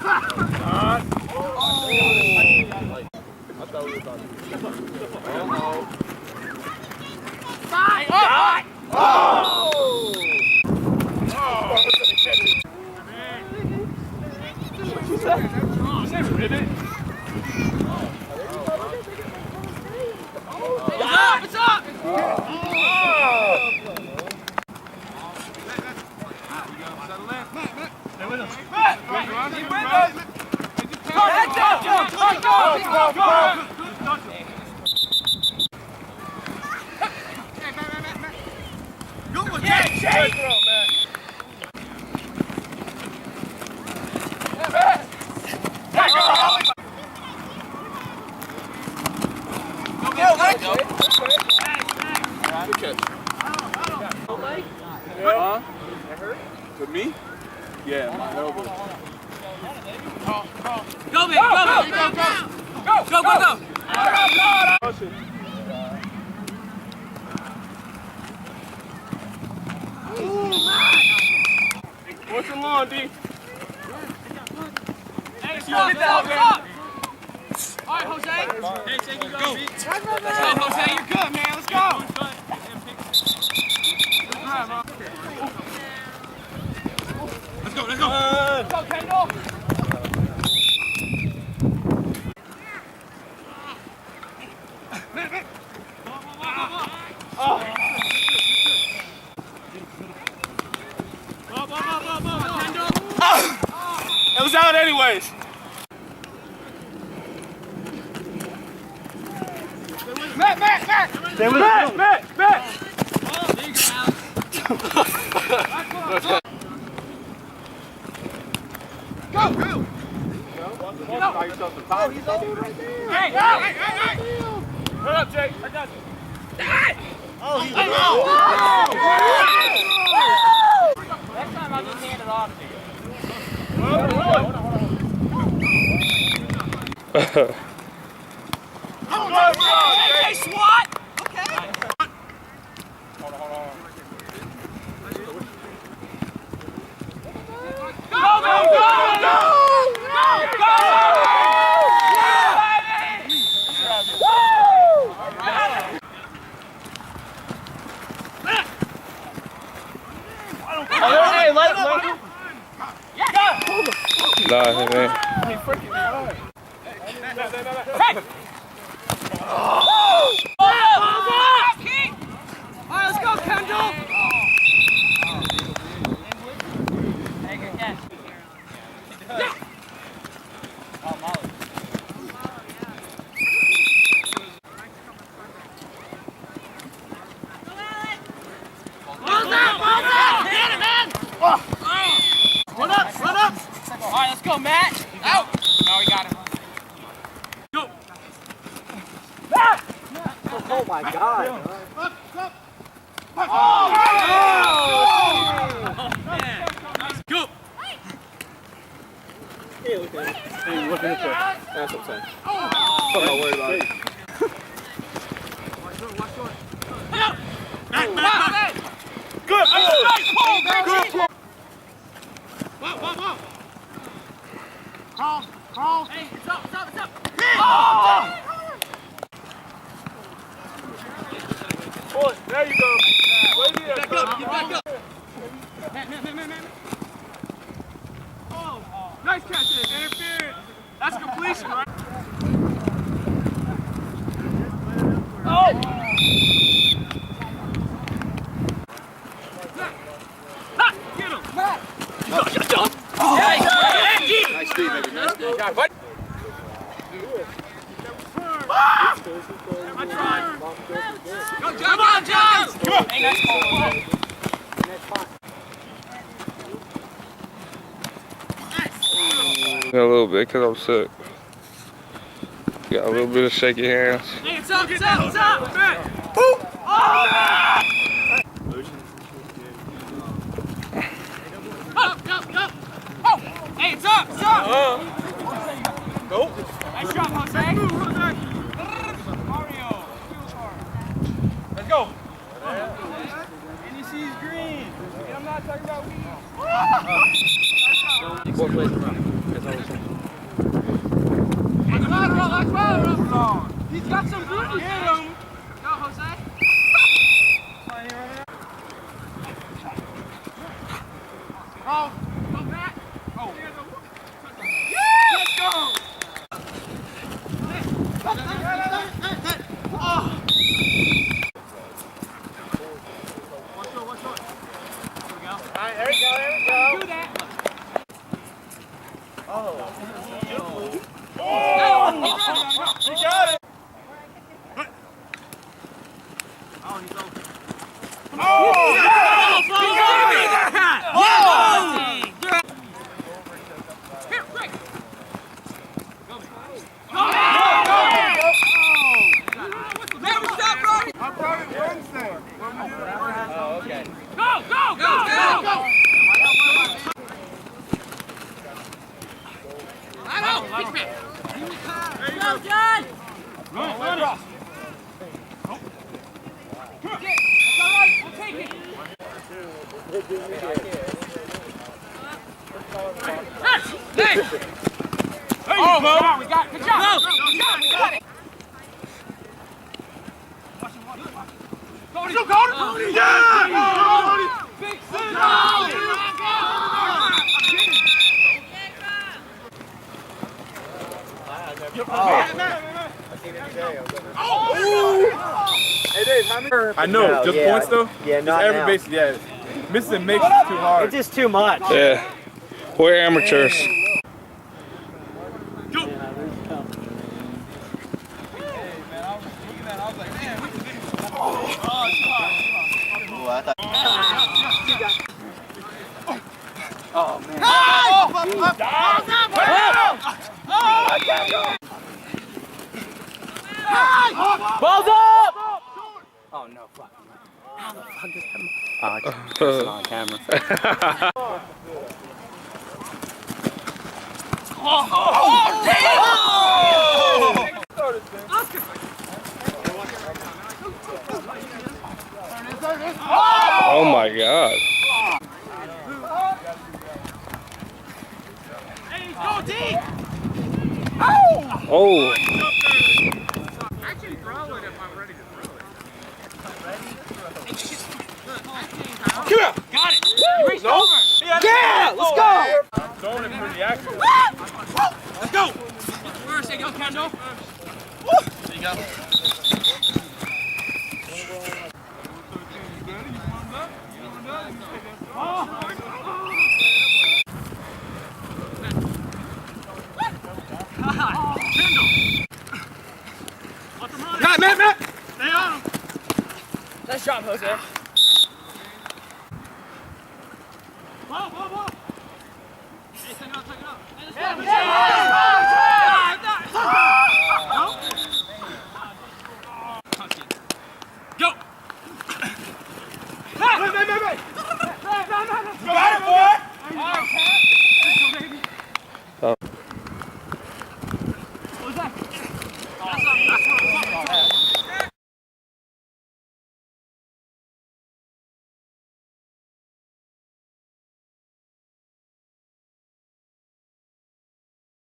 What's up? To me? Yeah, my elbow. Go, man, go! What's the lawn, D? Hey, get that, man. All right, Jose. Hey, take it, go. Let's go, Jose. You're good, man. Let's go. Let's go. Let's go, Kendall. It was out anyways. Matt! Stay with Matt! Oh, there you go, Alex. Go! Hey! Put up, Jake. I got you. Oh, he's next time I'll just hand it off to you. Hey, SWAT! Okay. Hold on. Go! Hey, let him. Nah, man. He freaking hard. Hey! Oh! All right, let's go, Kendall! Run up! All right, let's go, Matt. Out. No, we got him. Go. Matt! Oh my God. Oh, man. Go. Hey, look at it. That's what I'm saying. I'm not worried about it. Back. Good. Nice pull, Reggie. Whoa. Crawl. Hey, it's up. Oh! Boy, there you go. Back up. Matt. Oh, nice catch. Interference. That's completion, right? Oh! Get him! Matt! Nice speed, baby. Nice speed. I tried. Go, John! Come on, John! Hey, nice ball. A little bit because I'm sick. Got a little bit of shaky hands. Hey, it's up! Man! Boop! Oh, man! Go! Oh! Hey, it's up! Go. Nice job, Jose! Mario! Let's go. And you see he's green. And I'm not talking about weed. 4 plays in a row. That's all we're saying. He's got some good. Hit him. Go, Jose. Oh, go back. Oh. Let's go. Alright, there we go. Do that. He got it. Oh, we got good job. We got it. Cody, Cody! Yeah! Big I know, just points though? Yeah, not every now. base, yeah. Missing makes it too hard. It's just too much. Yeah. We're amateurs. Oh, man. Balls up! Oh, no, fuck. How the fuck is that? Oh, I can't press it on camera. Oh my God. Go deep! Oh. I can throw it if I'm ready to throw it. Come here! Got it! You reached over! Yeah! Let's go! Throwing it pretty accurate. Let's go! Where is it? Go, Kendall! There you go. Matt! Stay on him! Nice job, Jose. Whoa! Hey, take it up! Hey, let's go!